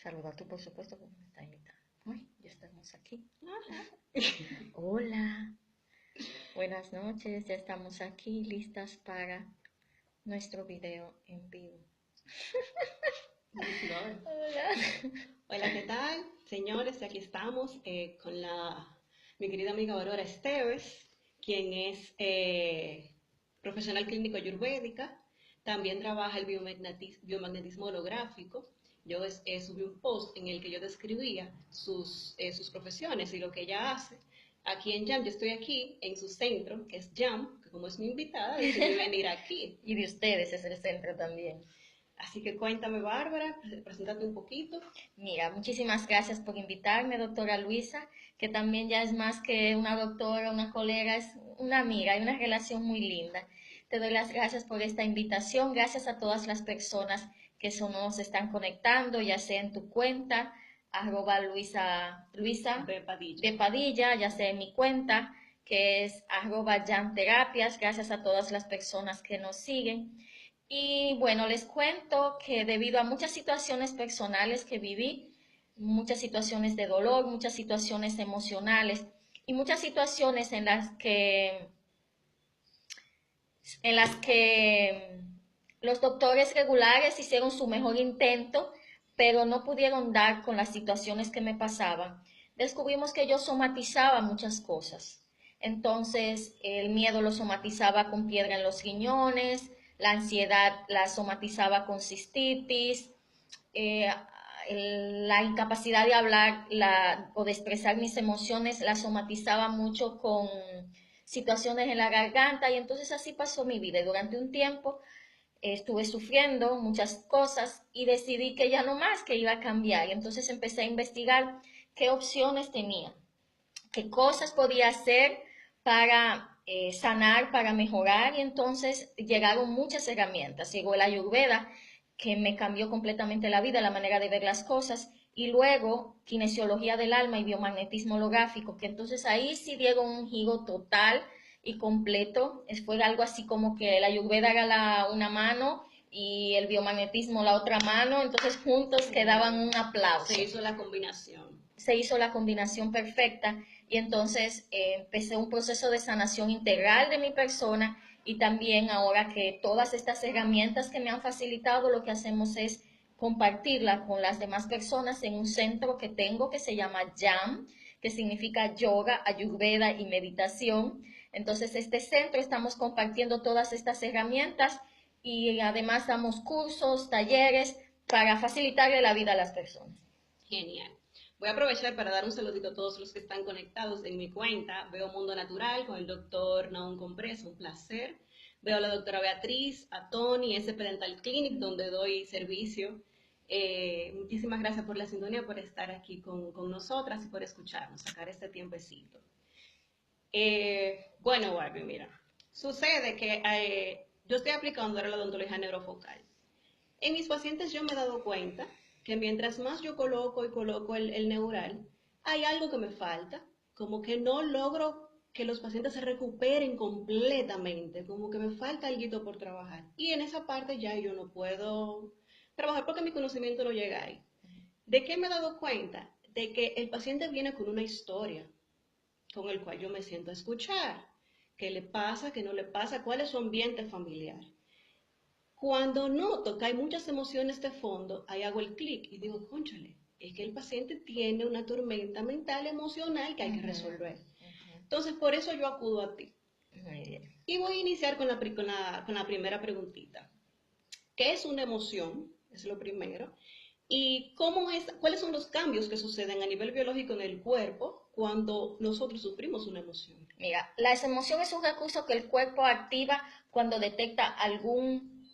Saludar tú, por supuesto, porque me está invitando. Ay, ya estamos aquí. Hola, buenas noches. Ya estamos aquí listas para nuestro video en vivo. Hola. Hola, ¿qué tal? Señores, aquí estamos con mi querida amiga Aurora Esteves, quien es profesional clínico ayurvédica. También trabaja el biomagnetismo holográfico. Yo subí un post en el que yo describía sus profesiones y lo que ella hace. Aquí en JAM, yo estoy aquí en su centro, que es JAM, que como es mi invitada, decidí venir aquí. Y de ustedes es el centro también. Así que cuéntame, Bárbara, preséntate un poquito. Mira, muchísimas gracias por invitarme, doctora Luisa, que también ya es más que una doctora, una colega, es una amiga, hay una relación muy linda. Te doy las gracias por esta invitación, gracias a todas las personas que nos están conectando, ya sea en tu cuenta, Luisa De Padilla. de Padilla, ya sea en mi cuenta, que es @yanterapias, gracias a todas las personas que nos siguen. Y bueno, les cuento que debido a muchas situaciones personales que viví, muchas situaciones de dolor, muchas situaciones emocionales y muchas situaciones en las que los doctores regulares hicieron su mejor intento, pero no pudieron dar con las situaciones que me pasaban. Descubrimos que yo somatizaba muchas cosas. Entonces, el miedo lo somatizaba con piedra en los riñones, la ansiedad la somatizaba con cistitis, eh, la incapacidad de hablar o de expresar mis emociones la somatizaba mucho con situaciones en la garganta y entonces así pasó mi vida. Y durante un tiempo estuve sufriendo muchas cosas y decidí que ya no más, que iba a cambiar. Y entonces empecé a investigar qué opciones tenía, qué cosas podía hacer para sanar, para mejorar. Y entonces llegaron muchas herramientas. Llegó la Ayurveda, que me cambió completamente la vida, la manera de ver las cosas. Y luego kinesiología del alma y biomagnetismo holográfico, que entonces ahí sí dieron un giro total y completo. Fue algo así como que la Ayurveda era una mano y el biomagnetismo la otra mano, entonces juntos quedaban un aplauso. Se hizo la combinación. Se hizo la combinación perfecta y entonces empecé un proceso de sanación integral de mi persona y también ahora que todas estas herramientas que me han facilitado, lo que hacemos es compartirla con las demás personas en un centro que tengo que se llama YAM, que significa yoga, ayurveda y meditación. Entonces, este centro estamos compartiendo todas estas herramientas y además damos cursos, talleres para facilitarle la vida a las personas. Genial. Voy a aprovechar para dar un saludito a todos los que están conectados en mi cuenta. Veo Mundo Natural con el doctor Naum Compresa, un placer. Veo a la doctora Beatriz, a Tony, SP Dental Clinic, donde doy servicio. Muchísimas gracias por la sintonía, por estar aquí con nosotras y por escucharnos, sacar este tiempecito. Bueno, Barbie, mira, sucede que yo estoy aplicando ahora la odontología neurofocal. En mis pacientes yo me he dado cuenta que mientras más yo coloco y coloco el neural, hay algo que me falta, como que no logro que los pacientes se recuperen completamente, como que me falta algo por trabajar. Y en esa parte ya yo no puedo trabajar porque mi conocimiento no llega ahí. ¿De qué me he dado cuenta? De que el paciente viene con una historia con el cual yo me siento a escuchar. ¿Qué le pasa? ¿Qué no le pasa? ¿Cuál es su ambiente familiar? Cuando noto que hay muchas emociones de fondo, ahí hago el clic y digo, cónchale, es que el paciente tiene una tormenta mental, emocional que hay que resolver. Entonces, por eso yo acudo a ti. Muy bien. Y voy a iniciar con la primera preguntita. ¿Qué es una emoción? Es lo primero. ¿Y cuáles son los cambios que suceden a nivel biológico en el cuerpo cuando nosotros sufrimos una emoción? Mira, la emoción es un recurso que el cuerpo activa cuando detecta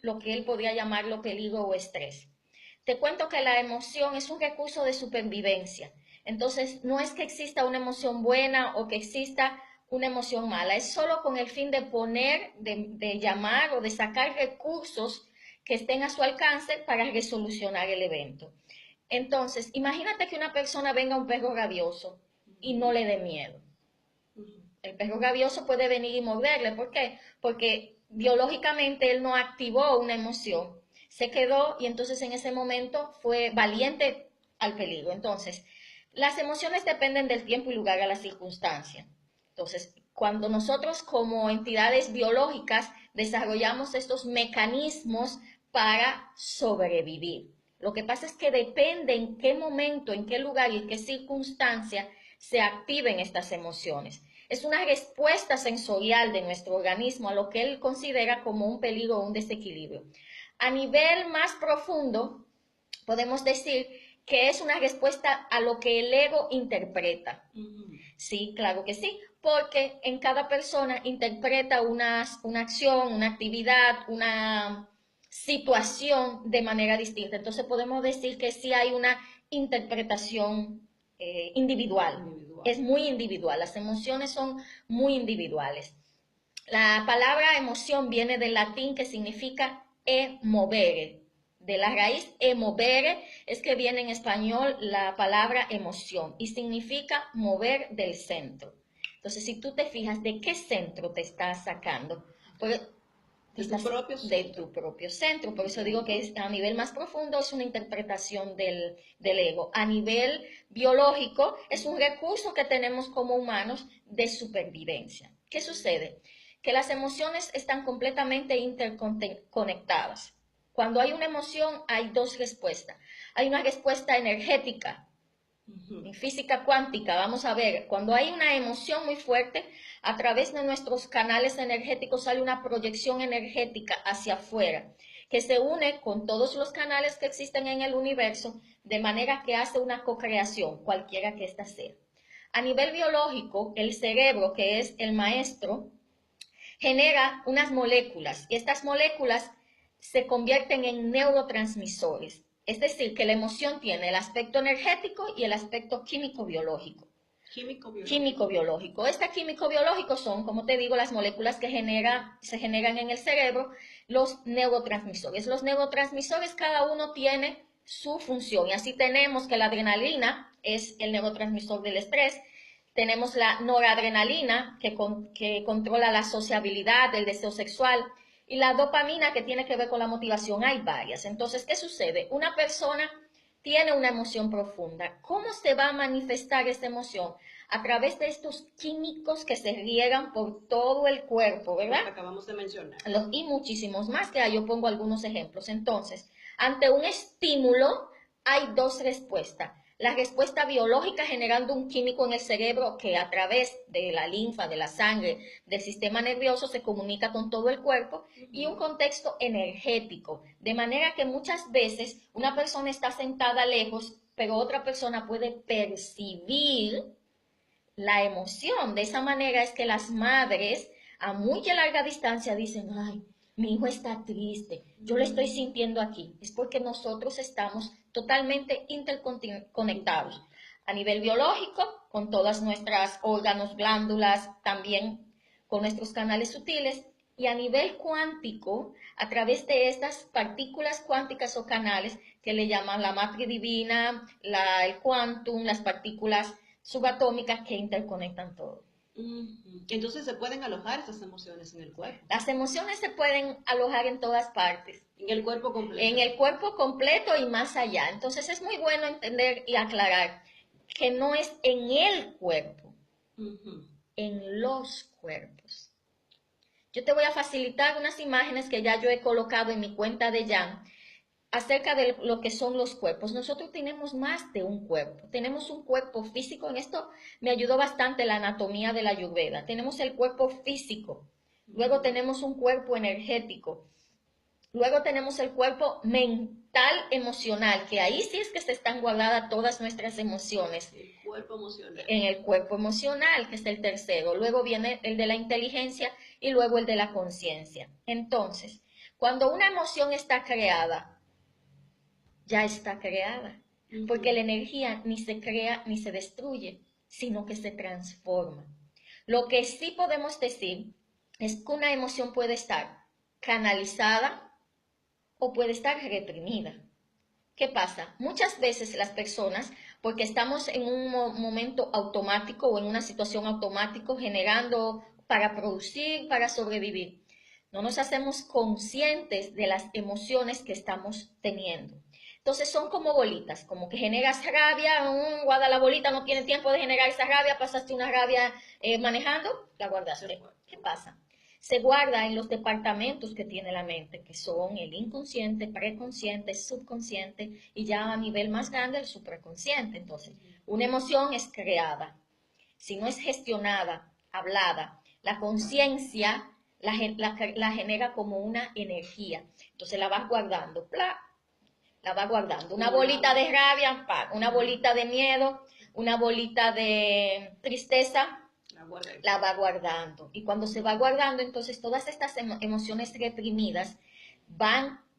lo que él podría llamarlo peligro o estrés. Te cuento que la emoción es un recurso de supervivencia. Entonces, no es que exista una emoción buena o que exista una emoción mala, es solo con el fin de de llamar o de sacar recursos que estén a su alcance para resolucionar el evento. Entonces, imagínate que una persona venga a un perro rabioso y no le dé miedo. El perro rabioso puede venir y morderle. ¿Por qué? Porque biológicamente él no activó una emoción. Se quedó y entonces en ese momento fue valiente al peligro. Entonces, las emociones dependen del tiempo y lugar a la circunstancia. Entonces, cuando nosotros como entidades biológicas desarrollamos estos mecanismos para sobrevivir. Lo que pasa es que depende en qué momento, en qué lugar y en qué circunstancia se activen estas emociones. Es una respuesta sensorial de nuestro organismo a lo que él considera como un peligro o un desequilibrio. A nivel más profundo, podemos decir que es una respuesta a lo que el ego interpreta. Sí, claro que sí, porque en cada persona interpreta una acción, una actividad, una situación de manera distinta. Entonces podemos decir que sí hay una interpretación individual. Es muy individual, las emociones son muy individuales. La palabra emoción viene del latín que significa emovere. De la raíz emovere es que viene en español la palabra emoción y significa mover del centro. Entonces, si tú te fijas, ¿de qué centro te estás sacando? De tu propio centro. Por eso digo que a nivel más profundo es una interpretación del ego. A nivel biológico es un recurso que tenemos como humanos de supervivencia. ¿Qué sucede? Que las emociones están completamente interconectadas. Cuando hay una emoción hay dos respuestas. Hay una respuesta energética. En física cuántica, vamos a ver, cuando hay una emoción muy fuerte, a través de nuestros canales energéticos sale una proyección energética hacia afuera, que se une con todos los canales que existen en el universo, de manera que hace una co-creación, cualquiera que ésta sea. A nivel biológico, el cerebro, que es el maestro, genera unas moléculas y estas moléculas se convierten en neurotransmisores. Es decir, que la emoción tiene el aspecto energético y el aspecto químico-biológico. Químico-biológico. Este químico-biológico son, como te digo, las moléculas que se generan en el cerebro, los neurotransmisores. Los neurotransmisores cada uno tiene su función y así tenemos que la adrenalina es el neurotransmisor del estrés. Tenemos la noradrenalina que controla la sociabilidad, el deseo sexual, y la dopamina que tiene que ver con la motivación. Hay varias. Entonces, ¿qué sucede? Una persona tiene una emoción profunda. ¿Cómo se va a manifestar esta emoción? A través de estos químicos que se riegan por todo el cuerpo, ¿verdad? Los que acabamos de mencionar. Y muchísimos más que hay. Yo pongo algunos ejemplos. Entonces, ante un estímulo hay dos respuestas. La respuesta biológica generando un químico en el cerebro que a través de la linfa, de la sangre, del sistema nervioso se comunica con todo el cuerpo y un contexto energético. De manera que muchas veces una persona está sentada lejos, pero otra persona puede percibir la emoción. De esa manera es que las madres a muy larga distancia dicen, ay, mi hijo está triste, yo lo estoy sintiendo aquí. Es porque nosotros estamos totalmente interconectados. A nivel biológico, con todas nuestras órganos, glándulas, también con nuestros canales sutiles, y a nivel cuántico, a través de estas partículas cuánticas o canales que le llaman la matriz divina, el quantum, las partículas subatómicas que interconectan todo. Entonces se pueden alojar esas emociones en el cuerpo. Las emociones se pueden alojar en todas partes. En el cuerpo completo. En el cuerpo completo y más allá. Entonces es muy bueno entender y aclarar que no es en el cuerpo, en los cuerpos. Yo te voy a facilitar unas imágenes que ya yo he colocado en mi cuenta de Jan acerca de lo que son los cuerpos. Nosotros tenemos más de un cuerpo. Tenemos un cuerpo físico. En esto me ayudó bastante la anatomía de la Ayurveda. Tenemos el cuerpo físico. Luego tenemos un cuerpo energético. Luego tenemos el cuerpo mental emocional, que ahí sí es que se están guardadas todas nuestras emociones. El cuerpo emocional. En el cuerpo emocional, que es el tercero. Luego viene el de la inteligencia y luego el de la conciencia. Entonces, cuando una emoción está creada, ya está creada, porque la energía ni se crea ni se destruye, sino que se transforma. Lo que sí podemos decir es que una emoción puede estar canalizada o puede estar reprimida. ¿Qué pasa? Muchas veces las personas, porque estamos en un momento automático o en una situación automática generando para producir, para sobrevivir, No nos hacemos conscientes de las emociones que estamos teniendo. Entonces son como bolitas, como que generas rabia, guarda la bolita, no tiene tiempo de generar esa rabia, pasaste una rabia manejando, la guardaste. ¿Qué pasa? Se guarda en los departamentos que tiene la mente, que son el inconsciente, preconsciente, subconsciente y ya a nivel más grande el supraconsciente. Entonces, una emoción es creada. Si no es gestionada, hablada, la conciencia la genera como una energía. Entonces la vas guardando, ¡plá! La vas guardando. Una bolita de rabia, ¡pá! Una bolita de miedo, una bolita de tristeza, la va guardando. Y cuando se va guardando, entonces todas estas emociones reprimidas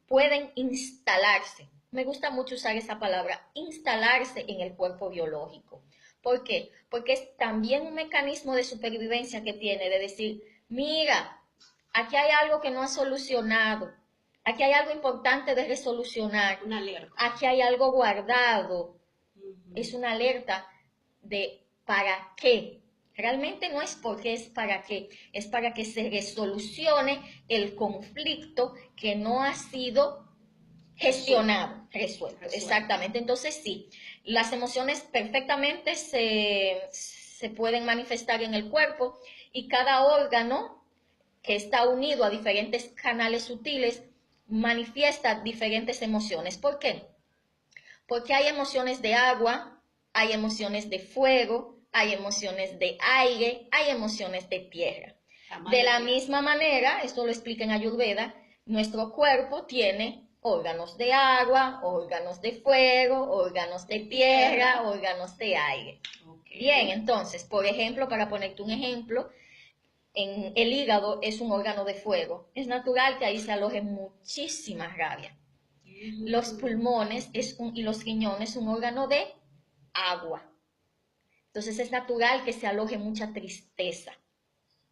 pueden instalarse. Me gusta mucho usar esa palabra, instalarse en el cuerpo biológico. ¿Por qué? Porque es también un mecanismo de supervivencia que tiene de decir, mira, aquí hay algo que no has solucionado, aquí hay algo importante de resolucionar, Una alerta. Aquí hay algo guardado. Es una alerta de para qué. Realmente no es porque es para qué, es para que se resolucione el conflicto que no ha sido gestionado, resuelto. Exactamente. Entonces sí, las emociones perfectamente se pueden manifestar en el cuerpo y cada órgano que está unido a diferentes canales sutiles manifiesta diferentes emociones. ¿Por qué? Porque hay emociones de agua, hay emociones de fuego, hay emociones de aire, hay emociones de tierra. De la misma manera, esto lo explica en Ayurveda, nuestro cuerpo tiene órganos de agua, órganos de fuego, órganos de tierra, órganos de aire. Bien, entonces, por ejemplo, para ponerte un ejemplo, en el hígado es un órgano de fuego. Es natural que ahí se aloje muchísima rabia. Los pulmones y los riñones un órgano de agua. Entonces es natural que se aloje mucha tristeza.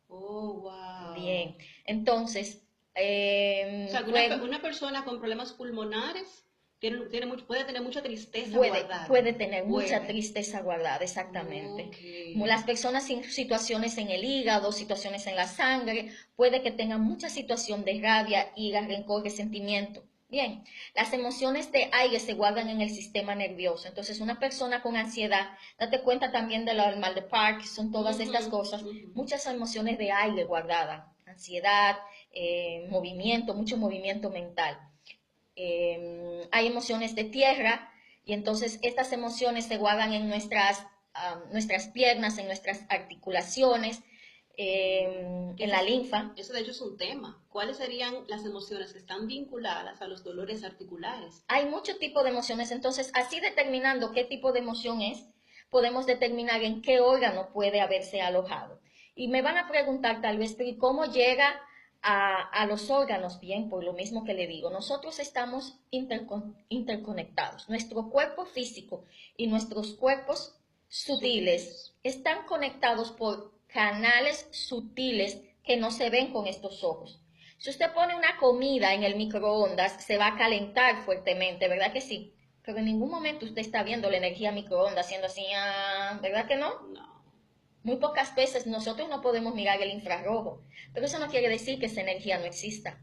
Oh, wow. Bien, entonces... o sea, que una persona con problemas pulmonares puede tener mucha tristeza guardada. Puede tener mucha tristeza guardada, exactamente. Okay. Las personas sin situaciones en el hígado, situaciones en la sangre, puede que tengan mucha situación de rabia, ira, rencor, resentimiento. Bien, las emociones de aire se guardan en el sistema nervioso. Entonces, una persona con ansiedad, date cuenta también de lo mal de Parkinson, todas estas cosas, muchas emociones de aire guardadas, ansiedad, mucho movimiento mental. Hay emociones de tierra y entonces estas emociones se guardan en nuestras piernas, en nuestras articulaciones, en la linfa. Eso de hecho es un tema. ¿Cuáles serían las emociones que están vinculadas a los dolores articulares? Hay muchos tipos de emociones, entonces así determinando qué tipo de emoción es, podemos determinar en qué órgano puede haberse alojado. Y me van a preguntar tal vez, pero ¿cómo llega a los órganos? Bien, por lo mismo que le digo, nosotros estamos interconectados. Nuestro cuerpo físico y nuestros cuerpos sutiles están conectados por canales sutiles que no se ven con estos ojos. Si usted pone una comida en el microondas, se va a calentar fuertemente, ¿verdad que sí? Pero en ningún momento usted está viendo la energía microondas haciendo así, ¿verdad que no? No. Muy pocas veces nosotros no podemos mirar el infrarrojo, pero eso no quiere decir que esa energía no exista.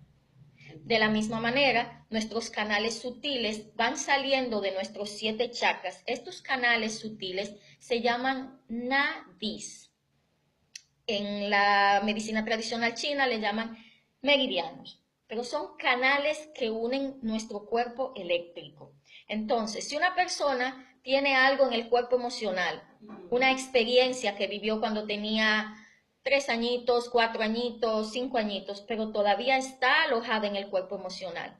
De la misma manera, nuestros canales sutiles van saliendo de nuestros 7 chakras. Estos canales sutiles se llaman nadis. En la medicina tradicional china le llaman meridianos, pero son canales que unen nuestro cuerpo eléctrico. Entonces, si una persona tiene algo en el cuerpo emocional, una experiencia que vivió cuando tenía 3 añitos, 4 añitos, 5 añitos, pero todavía está alojada en el cuerpo emocional.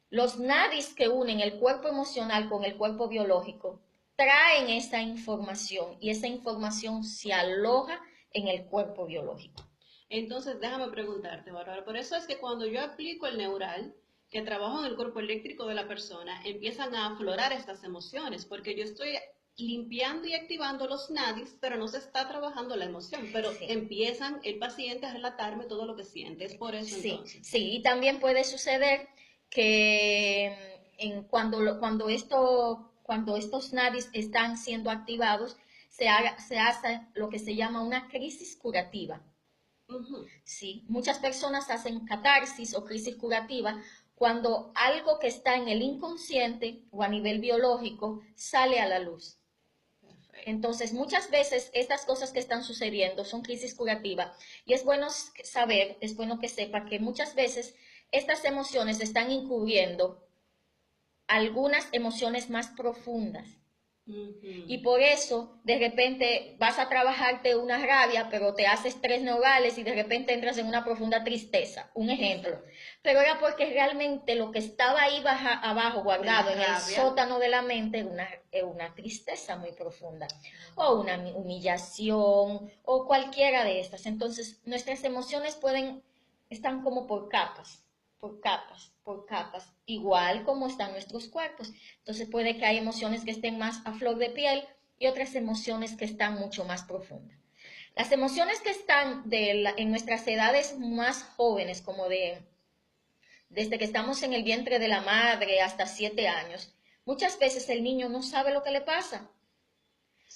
Los nadis que unen el cuerpo emocional con el cuerpo biológico traen esa información y esa información se aloja en el cuerpo biológico. Entonces, déjame preguntarte, Bárbara, por eso es que cuando yo aplico el neural, que trabajo en el cuerpo eléctrico de la persona, empiezan a aflorar estas emociones, porque yo estoy limpiando y activando los nadis, pero no se está trabajando la emoción, pero empiezan el paciente a relatarme todo lo que siente, es por eso entonces. Sí, y también puede suceder que cuando estos nadis están siendo activados, se hace lo que se llama una crisis curativa. Ujú. ¿sí? Muchas personas hacen catarsis o crisis curativa cuando algo que está en el inconsciente o a nivel biológico sale a la luz. Perfecto. Entonces, muchas veces estas cosas que están sucediendo son crisis curativas y es bueno saber, es bueno que sepa que muchas veces estas emociones están incurriendo algunas emociones más profundas. Y Ujú. por eso, de repente, vas a trabajarte una rabia, pero te haces tres neurales y de repente entras en una profunda tristeza. Un ejemplo. Pero era porque realmente lo que estaba ahí abajo, De la guardado en el rabia. sótano de la mente, era una tristeza muy profunda. O una humillación, o cualquiera de estas. Entonces, nuestras emociones están como por capas, por capas, por capas, igual como están nuestros cuerpos. Entonces puede que hay emociones que estén más a flor de piel y otras emociones que están mucho más profundas. Las emociones que están en nuestras edades más jóvenes, como desde que estamos en el vientre de la madre hasta 7 años, muchas veces el niño no sabe lo que le pasa.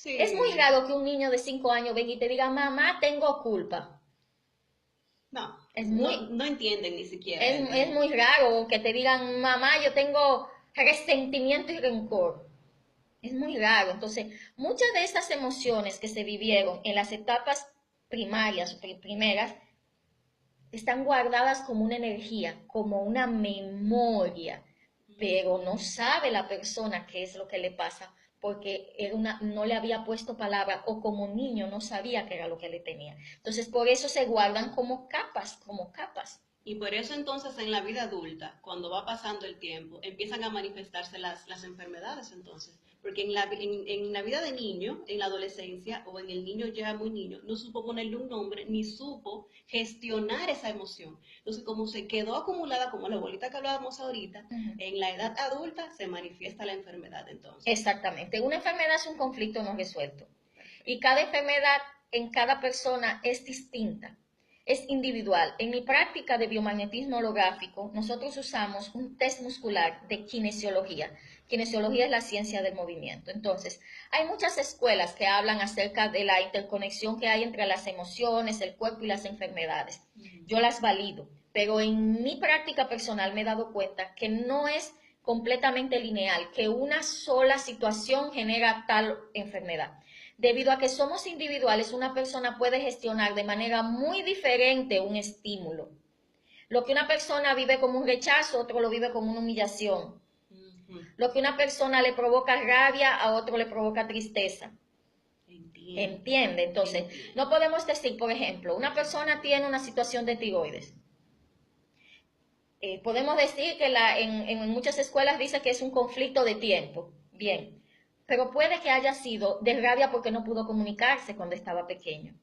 Es muy Sí. raro que un niño de 5 años venga y te diga, mamá, tengo culpa. No, Es no, muy, no entienden ni siquiera es el... muy raro que te digan, mamá, yo tengo resentimiento y rencor. Es muy raro. Entonces, muchas de esas emociones que se vivieron en las etapas primarias o primeras están guardadas como una energía, como una memoria, pero no sabe la persona qué es lo que le pasa porque no le había puesto palabra o como niño no sabía qué era lo que le tenía. Entonces, por eso se guardan como capas, como capas. Y por eso entonces en la vida adulta, cuando va pasando el tiempo, empiezan a manifestarse las enfermedades entonces. Porque en la vida de niño, en la adolescencia o en el niño ya muy niño, no supo ponerle un nombre ni supo gestionar esa emoción. Entonces, como se quedó acumulada, como la bolita que hablábamos ahorita, Uh -huh. en la edad adulta se manifiesta la enfermedad entonces. Exactamente. Una enfermedad es un conflicto no resuelto. Y Perfecto. cada enfermedad en cada persona es distinta, es individual. En mi práctica de biomagnetismo holográfico, nosotros usamos un test muscular de kinesiología. Kinesiología es la ciencia del movimiento. Entonces, hay muchas escuelas que hablan acerca de la interconexión que hay entre las emociones, el cuerpo y las enfermedades. Yo las valido, pero en mi práctica personal me he dado cuenta que no es completamente lineal, que una sola situación genera tal enfermedad. Debido a que somos individuales, una persona puede gestionar de manera muy diferente un estímulo. Lo que una persona vive como un rechazo, otro lo vive como una humillación. Ujú. Lo que una persona le provoca rabia, a otro le provoca tristeza. Entiendo, ¿Entiende? Entonces, entiendo. no podemos decir, por ejemplo, una persona tiene una situación de tiroides. Podemos decir que en muchas escuelas dice que es un conflicto de tiempo. Bien, pero puede que haya sido de rabia porque no pudo comunicarse cuando estaba pequeño.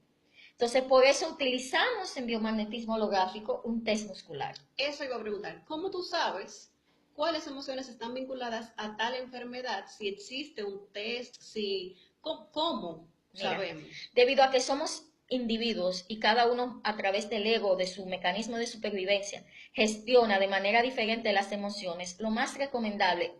Entonces, por eso utilizamos en biomagnetismo holográfico un test muscular. Eso iba a preguntar. ¿Cómo tú sabes cuáles emociones están vinculadas a tal enfermedad? Si existe un test, si... ¿Cómo Mira, sabemos? debido a que somos individuos y cada uno a través del ego, de su mecanismo de supervivencia, gestiona de manera diferente las emociones, lo más recomendable,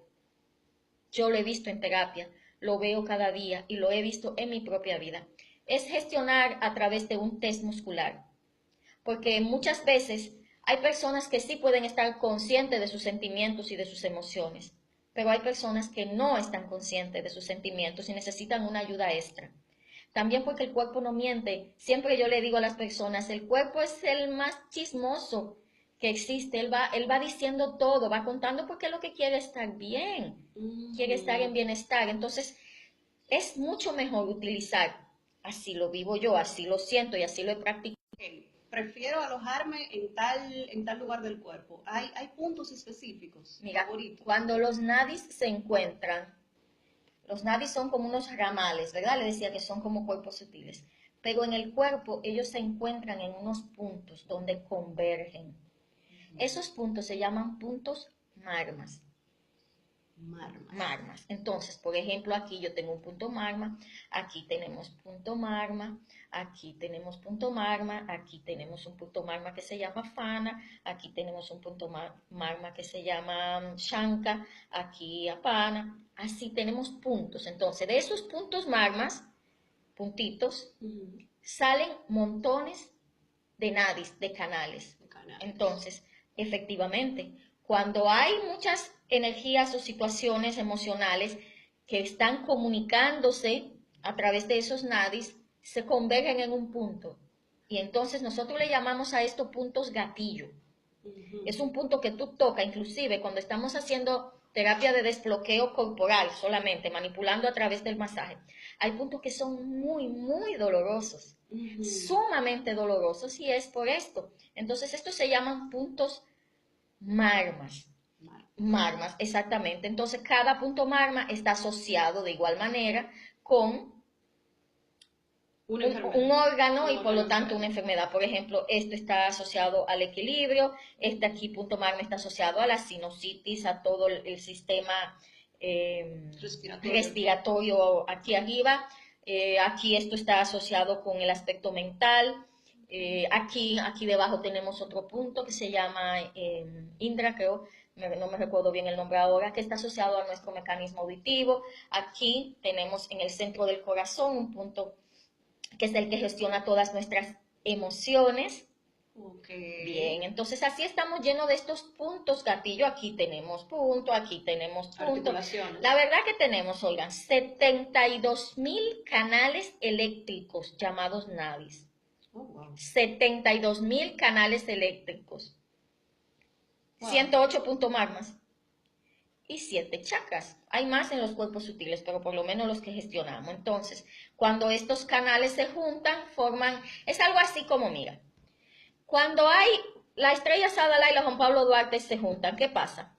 yo lo he visto en terapia, lo veo cada día y lo he visto en mi propia vida, es gestionar a través de un test muscular. Porque muchas veces hay personas que sí pueden estar conscientes de sus sentimientos y de sus emociones, pero hay personas que no están conscientes de sus sentimientos y necesitan una ayuda extra. También porque el cuerpo no miente. Siempre yo le digo a las personas, el cuerpo es el más chismoso que existe. Él va diciendo todo, va contando porque lo que quiere es estar bien, quiere estar en Ujú. bienestar. Entonces, es mucho mejor utilizar, así lo vivo yo, así lo siento y así lo he practicado. Ok, prefiero alojarme en tal lugar del cuerpo. Hay puntos específicos, Mira, favoritos. cuando los nadis se encuentran, los nadis son como unos ramales, ¿verdad? Le decía que son como cuerpos sutiles. Pero en el cuerpo ellos se encuentran en unos puntos donde convergen. Esos puntos se llaman puntos magmas. Marmas. Magmas. Entonces, por ejemplo, aquí yo tengo un punto magma, aquí tenemos punto magma, aquí tenemos punto magma, aquí tenemos un punto magma que se llama Fana, aquí tenemos un punto magma que se llama Shanka, aquí Apana, así tenemos puntos. Entonces, de esos puntos magmas, puntitos, Ujú. salen montones de nadis, de canales. De canales. Entonces, efectivamente, cuando hay muchas energías o situaciones emocionales que están comunicándose a través de esos nadis, se convergen en un punto. Y entonces nosotros le llamamos a estos puntos gatillo. Es un punto que tú tocas, inclusive cuando estamos haciendo terapia de desbloqueo corporal solamente, manipulando a través del masaje. Hay puntos que son muy, muy dolorosos, sumamente dolorosos, y es por esto. Entonces, estos se llaman puntos marmas. Marmas, exactamente. Entonces, cada punto marma está asociado de igual manera con un órgano y por lo tanto una enfermedad. Por ejemplo, esto está asociado al equilibrio, este aquí punto marma está asociado a la sinusitis, a todo el sistema respiratorio aquí arriba. Aquí esto está asociado con el aspecto mental. Aquí debajo tenemos otro punto que se llama Indra, creo, no me recuerdo bien el nombre ahora, que está asociado a nuestro mecanismo auditivo. Aquí tenemos en el centro del corazón un punto que es el que gestiona todas nuestras emociones. Okay. Bien, entonces así estamos llenos de estos puntos gatillo. Aquí tenemos punto, aquí tenemos punto. La verdad que tenemos, oigan, 72,000 canales eléctricos llamados nadis. Oh, wow. 72,000 canales eléctricos. Wow. 108 puntos magmas. Y 7 chakras. Hay más en los cuerpos sutiles, pero por lo menos los que gestionamos. Entonces, cuando estos canales se juntan, forman, es algo así como, mira, cuando hay la Estrella Sadala y la Juan Pablo Duarte se juntan, ¿qué pasa?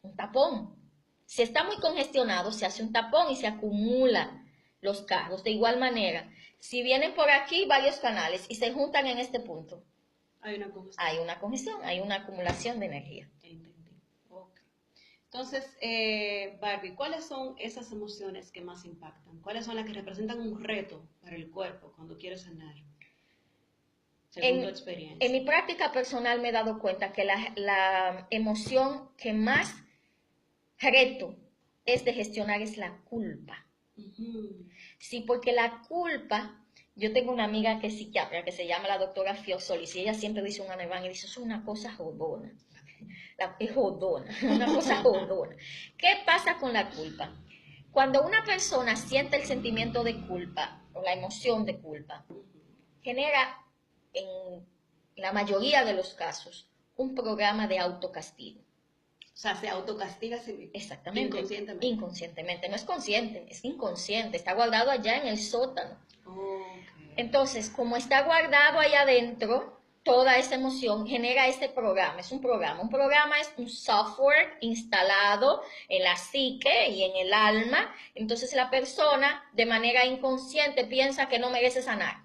Un tapón. Si está muy congestionado, se hace un tapón y se acumulan los carros. De igual manera, si vienen por aquí varios canales y se juntan en este punto, hay una congestión, hay una acumulación de energía. Entonces, Barbie, ¿cuáles son esas emociones que más impactan? ¿Cuáles son las que representan un reto para el cuerpo cuando quiere sanar? Según tu experiencia. En mi práctica personal me he dado cuenta que la emoción que más reto es de gestionar es la culpa. Sí, porque la culpa, yo tengo una amiga que es psiquiatra que se llama la doctora Fiosolis y ella siempre dice un aneván y dice, eso es una cosa jodona. Es jodona, una cosa jodona. ¿Qué pasa con la culpa? Cuando una persona siente el sentimiento de culpa o la emoción de culpa, genera en la mayoría de los casos un programa de autocastigo. O sea, se autocastiga exactamente, inconscientemente. Inconscientemente, no es consciente, es inconsciente, está guardado allá en el sótano. Okay. Entonces, como está guardado ahí adentro, toda esa emoción genera ese programa. Es un programa. Un programa es un software instalado en la psique y en el alma. Entonces la persona de manera inconsciente piensa que no merece sanar.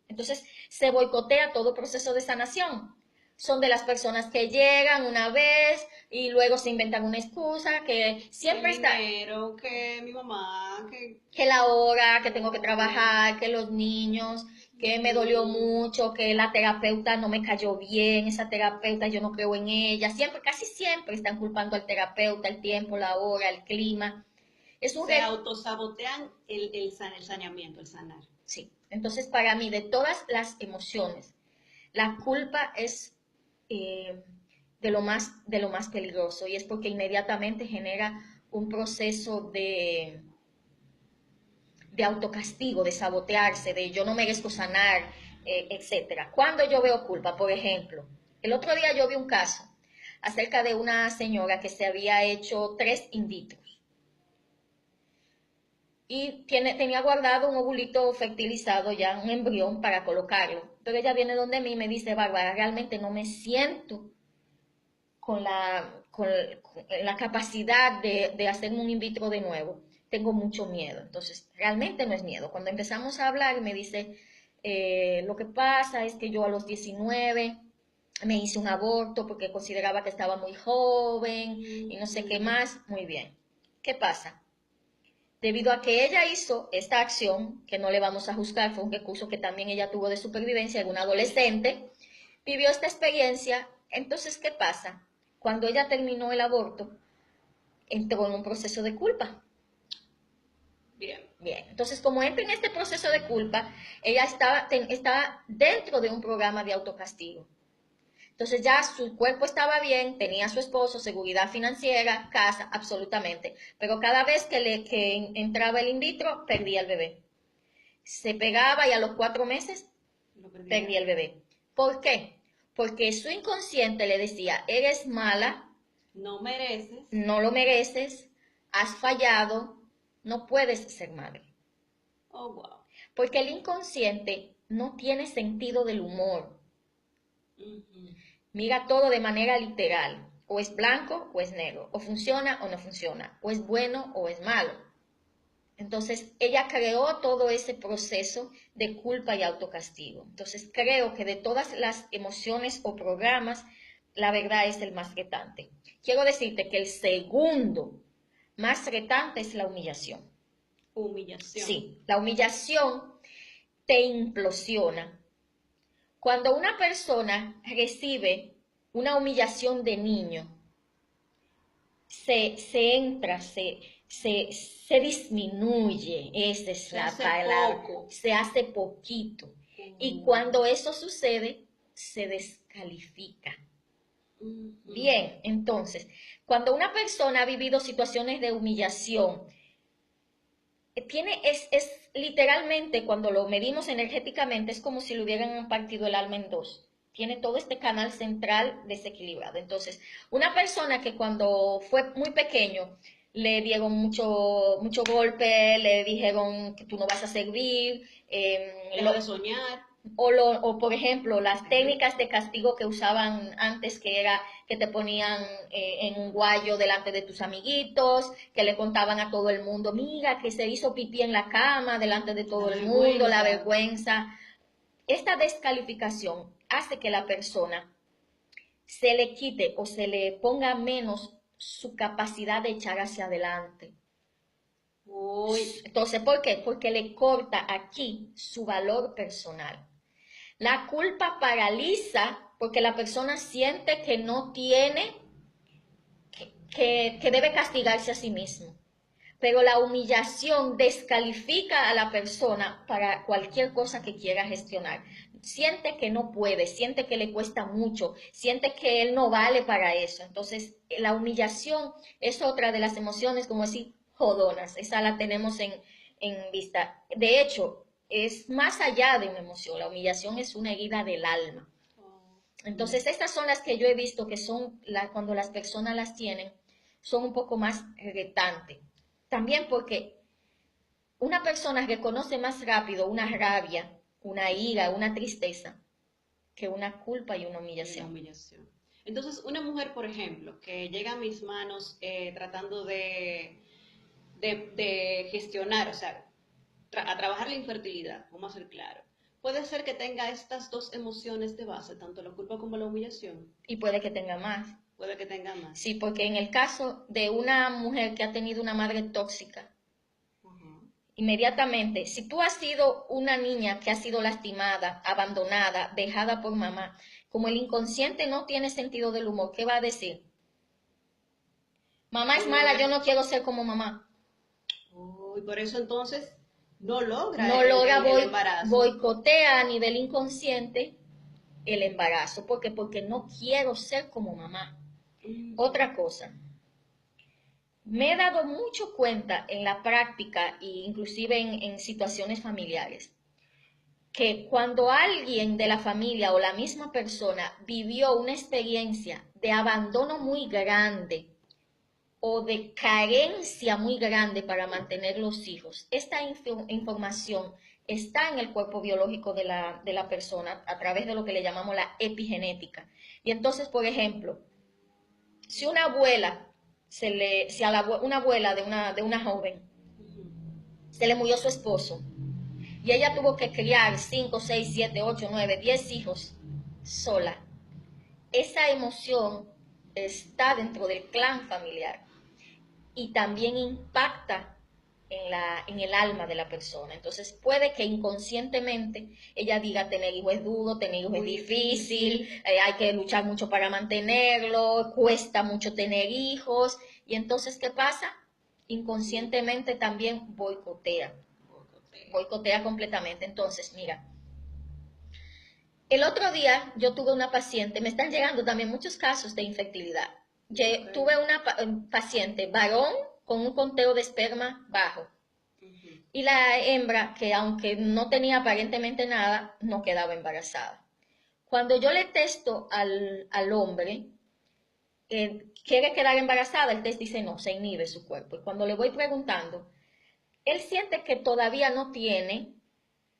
Entonces se boicotea todo proceso de sanación. Son de las personas que llegan una vez y luego se inventan una excusa que siempre está... que mi mamá, que la hora, que tengo que trabajar, que los niños, que me dolió mucho, que la terapeuta no me cayó bien, esa terapeuta yo no creo en ella. Siempre, casi siempre están culpando al terapeuta, el tiempo, la hora, el clima. Se autosabotean el saneamiento, el sanar. Sí, entonces para mí de todas las emociones, la culpa es de lo más peligroso y es porque inmediatamente genera un proceso de autocastigo, de sabotearse, de yo no merezco sanar, etc. Cuando yo veo culpa, por ejemplo, el otro día yo vi un caso acerca de una señora que se había hecho 3 in vitro y tenía guardado un ovulito fertilizado ya, un embrión para colocarlo. Pero ella viene donde mí y me dice, Bárbara, realmente no me siento con la capacidad de hacer un in vitro de nuevo. Tengo mucho miedo. Entonces, realmente no es miedo. Cuando empezamos a hablar, me dice, lo que pasa es que yo a los 19 me hice un aborto porque consideraba que estaba muy joven y no sé qué más. Muy bien. ¿Qué pasa? Debido a que ella hizo esta acción, que no le vamos a juzgar, fue un recurso que también ella tuvo de supervivencia, alguna adolescente, vivió esta experiencia. Entonces, ¿qué pasa? Cuando ella terminó el aborto, entró en un proceso de culpa. Bien. Bien, entonces como entra en este proceso de culpa, ella estaba dentro de un programa de autocastigo. Entonces ya su cuerpo estaba bien, tenía a su esposo, seguridad financiera, casa, absolutamente. Pero cada vez que entraba el in vitro, perdía el bebé. Se pegaba y a los 4 meses Lo perdía. perdía el bebé. ¿Por qué? Porque su inconsciente le decía, eres mala, No mereces. no lo mereces, has fallado, no puedes ser madre. Oh, wow. Porque el inconsciente no tiene sentido del humor. Ujú. Mira todo de manera literal. O es blanco o es negro. O funciona o no funciona. O es bueno o es malo. Entonces, ella creó todo ese proceso de culpa y autocastigo. Entonces, creo que de todas las emociones o programas, la verdad es el más retante. Quiero decirte que el segundo más retante es la humillación. Humillación. Sí, la humillación te implosiona. Cuando una persona recibe una humillación de niño, se disminuye, esa es Se la hace palabra, poco. se hace poquito. Y Ujú. cuando eso sucede, se descalifica. Ujú. Bien, entonces, cuando una persona ha vivido situaciones de humillación, es literalmente, cuando lo medimos energéticamente, es como si le hubieran partido el alma en dos. Tiene todo este canal central desequilibrado. Entonces, una persona que cuando fue muy pequeño le dieron mucho golpe, le dijeron que tú no vas a servir, Deja de soñar. o, por ejemplo, las técnicas de castigo que usaban antes, que era que te ponían en un guayo delante de tus amiguitos, que le contaban a todo el mundo, mira, que se hizo pipí en la cama delante de La todo el mundo, la vergüenza. vergüenza. Esta descalificación hace que la persona se le quite o se le ponga menos su capacidad de echar hacia adelante. Uy. Entonces, ¿por qué? Porque le corta aquí su valor personal. La culpa paraliza porque la persona siente que no tiene, que debe castigarse a sí mismo. Pero la humillación descalifica a la persona para cualquier cosa que quiera gestionar. Siente que no puede, siente que le cuesta mucho, siente que él no vale para eso. Entonces, la humillación es otra de las emociones, como decir, jodonas. Esa la tenemos en vista. De hecho, es más allá de una emoción. La humillación es una herida del alma. Entonces, estas son las que yo he visto que son, cuando las personas las tienen, son un poco más retantes. También porque una persona reconoce más rápido una rabia, una ira, una tristeza, que una culpa y una Y la humillación. humillación. Entonces, una mujer, por ejemplo, que llega a mis manos tratando de gestionar, o sea, a trabajar la infertilidad, vamos a ser claro, puede ser que tenga estas dos emociones de base, tanto la culpa como la humillación. Y puede que tenga más. Puede que tenga más. Sí, porque en el caso de una mujer que ha tenido una madre tóxica, Ajá. inmediatamente, si tú has sido una niña que ha sido lastimada, abandonada, dejada por mamá, como el inconsciente no tiene sentido del humor, ¿qué va a decir? Mamá es mala, yo no quiero ser como mamá. Oh, y por eso entonces no logra No logra el embarazo. boicotea a nivel inconsciente el embarazo. ¿Por qué? Porque no quiero ser como mamá. Otra cosa, me he dado mucho cuenta en la práctica e inclusive en situaciones familiares, que cuando alguien de la familia o la misma persona vivió una experiencia de abandono muy grande o de carencia muy grande para mantener los hijos, esta información está en el cuerpo biológico de la persona a través de lo que le llamamos la epigenética. Y entonces, por ejemplo, si una abuela, si a una abuela de una joven se le murió su esposo y ella tuvo que criar 5, 6, 7, 8, 9, 10 hijos sola, esa emoción está dentro del clan familiar y también impacta en el alma de la persona. Entonces puede que inconscientemente ella diga tener hijos es duro, tener hijos es Muy difícil, difícil. hay que luchar mucho para mantenerlo, cuesta mucho tener hijos. Y entonces, ¿qué pasa? inconscientemente también boicotea completamente. Entonces, mira, el otro día yo tuve una paciente, me están llegando también muchos casos de infertilidad. Tuve una paciente varón con un conteo de esperma bajo. Y la hembra, que aunque no tenía aparentemente nada, no quedaba embarazada. Cuando yo le testo al hombre, quiere quedar embarazada, el test dice no, se inhibe su cuerpo. Y cuando le voy preguntando, él siente que todavía no tiene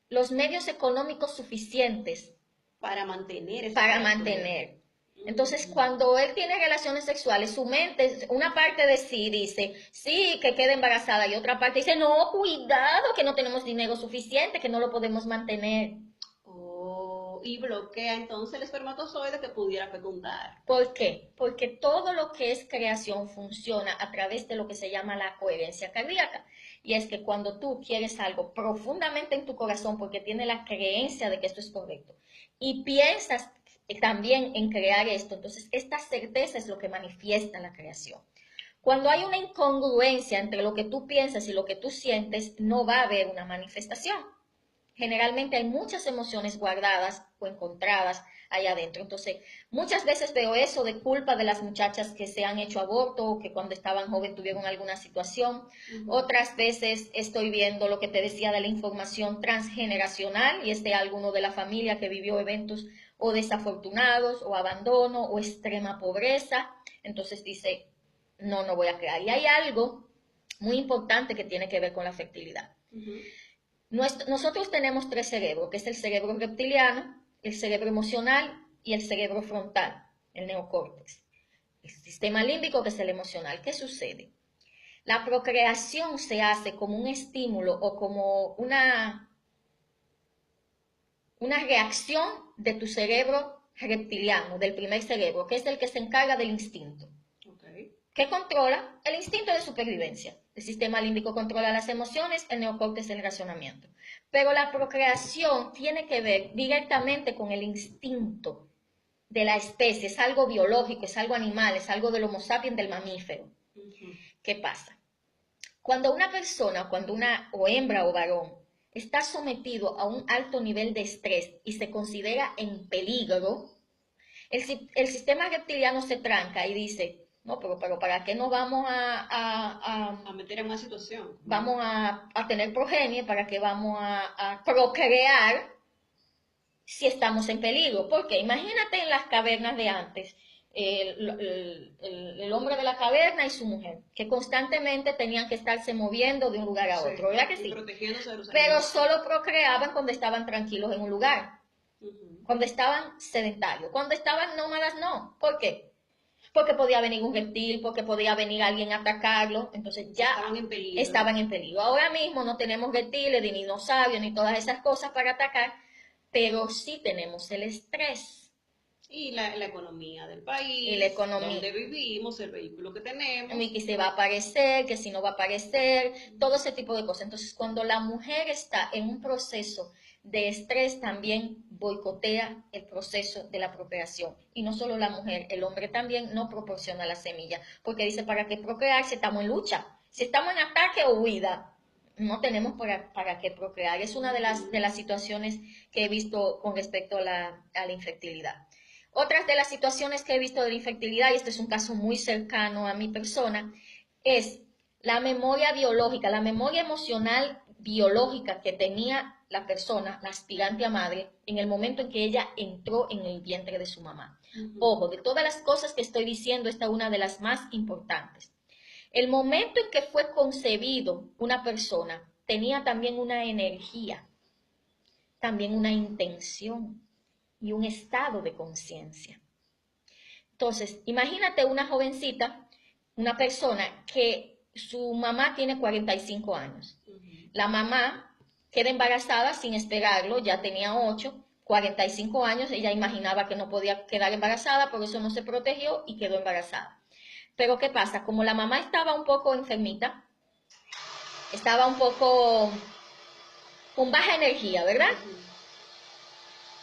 los medios económicos suficientes para mantener. Entonces, cuando él tiene relaciones sexuales, su mente, una parte de sí dice, sí, que quede embarazada, y otra parte dice, no, cuidado, que no tenemos dinero suficiente, que no lo podemos mantener. Y bloquea entonces el espermatozoide que pudiera fecundar. ¿Por qué? Porque todo lo que es creación funciona a través de lo que se llama la coherencia cardíaca. Y es que cuando tú quieres algo profundamente en tu corazón, porque tienes la creencia de que esto es correcto, y piensas también en crear esto, entonces esta certeza es lo que manifiesta la creación. Cuando hay una incongruencia entre lo que tú piensas y lo que tú sientes, no va a haber una manifestación. Generalmente hay muchas emociones guardadas o encontradas allá adentro. Entonces, muchas veces veo eso de culpa de las muchachas que se han hecho aborto o que cuando estaban jóvenes tuvieron alguna situación. Otras veces estoy viendo lo que te decía de la información transgeneracional y es de alguno de la familia que vivió eventos o desafortunados o abandono o extrema pobreza. Entonces dice, no, no voy a crear. Y hay algo muy importante que tiene que ver con la fertilidad. Nosotros tenemos 3 cerebros, que es el cerebro reptiliano, el cerebro emocional y el cerebro frontal, el neocórtex. El sistema límbico, que es el emocional. ¿Qué sucede? La procreación se hace como un estímulo o como una reacción de tu cerebro reptiliano, del primer cerebro, que es el que se encarga del instinto. Que controla el instinto de supervivencia. El sistema límbico controla las emociones, el neocórtex el razonamiento. Pero la procreación tiene que ver directamente con el instinto de la especie, es algo biológico, es algo animal, es algo del Homo sapiens, del mamífero. ¿Qué pasa? Cuando una persona, o hembra o varón, está sometido a un alto nivel de estrés y se considera en peligro, el sistema reptiliano se tranca y dice, no, pero ¿para qué nos vamos a meter en una situación? Vamos a tener progenie, ¿para qué vamos a procrear si estamos en peligro? Porque imagínate en las cavernas de antes, el hombre de la caverna y su mujer, que constantemente tenían que estarse moviendo de un lugar a otro, ¿verdad que sí? Pero solo procreaban cuando estaban tranquilos en un lugar. Cuando estaban sedentarios, cuando estaban nómadas, no. ¿Por qué? Porque podía venir un reptil, porque podía venir alguien a atacarlo, entonces ya estaban en peligro. Ahora mismo no tenemos reptiles, ni dinosaurios, ni todas esas cosas para atacar, pero sí tenemos el estrés. Y la economía del país, y la economía, donde vivimos, el vehículo que tenemos. Y que se va a aparecer, que si no va a aparecer, todo ese tipo de cosas. Entonces, cuando la mujer está en un proceso de estrés, también boicotea el proceso de la procreación. Y no solo la mujer, el hombre también no proporciona la semilla, porque dice, ¿para qué procrear si estamos en lucha? Si estamos en ataque o huida, no tenemos para qué procrear. Es una de las situaciones que he visto con respecto a la infertilidad. Otras de las situaciones que he visto de la infertilidad, y este es un caso muy cercano a mi persona, es la memoria biológica, la memoria emocional biológica que tenía la persona, la aspirante a madre, en el momento en que ella entró en el vientre de su mamá. Ojo, de todas las cosas que estoy diciendo, esta es una de las más importantes. El momento en que fue concebido una persona tenía también una energía, también una intención y un estado de conciencia. Entonces, imagínate una jovencita, una persona que su mamá tiene 45 años. La mamá queda embarazada sin esperarlo, ya tenía 8, 45 años, ella imaginaba que no podía quedar embarazada, por eso no se protegió y quedó embarazada. Pero ¿qué pasa? Como la mamá estaba un poco enfermita, estaba un poco con baja energía, ¿verdad?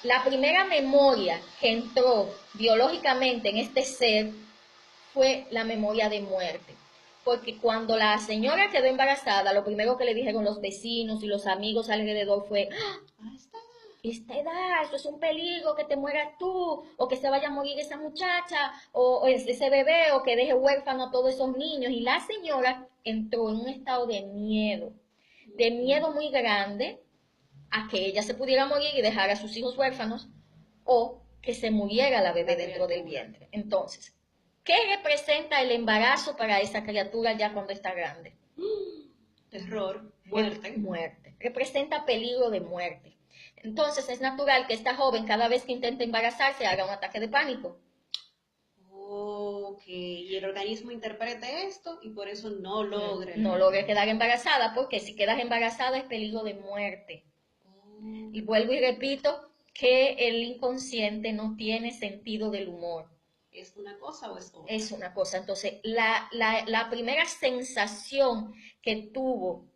La primera memoria que entró biológicamente en este ser fue la memoria de muerte. porque cuando la señora quedó embarazada, lo primero que le dijeron los vecinos y los amigos alrededor fue, "¡Ah! Ahí está. Esta edad, eso es un peligro, que te mueras tú, o que se vaya a morir esa muchacha, o ese bebé, o que deje huérfano a todos esos niños". Y la señora entró en un estado de miedo muy grande a que ella se pudiera morir y dejar a sus hijos huérfanos, o que se muriera la bebé La dentro del criatura. vientre. Entonces, ¿qué representa el embarazo para esa criatura ya cuando está grande? Terror, muerte. Muerte. Representa peligro de muerte. Entonces es natural que esta joven cada vez que intenta embarazarse haga un ataque de pánico. Ok, y el organismo interprete esto y por eso no logre el No bebé. logre quedar embarazada porque si quedas embarazada es peligro de muerte. Y vuelvo y repito que el inconsciente no tiene sentido del humor. ¿Es una cosa o es otra? Es una cosa. Entonces, la primera sensación que tuvo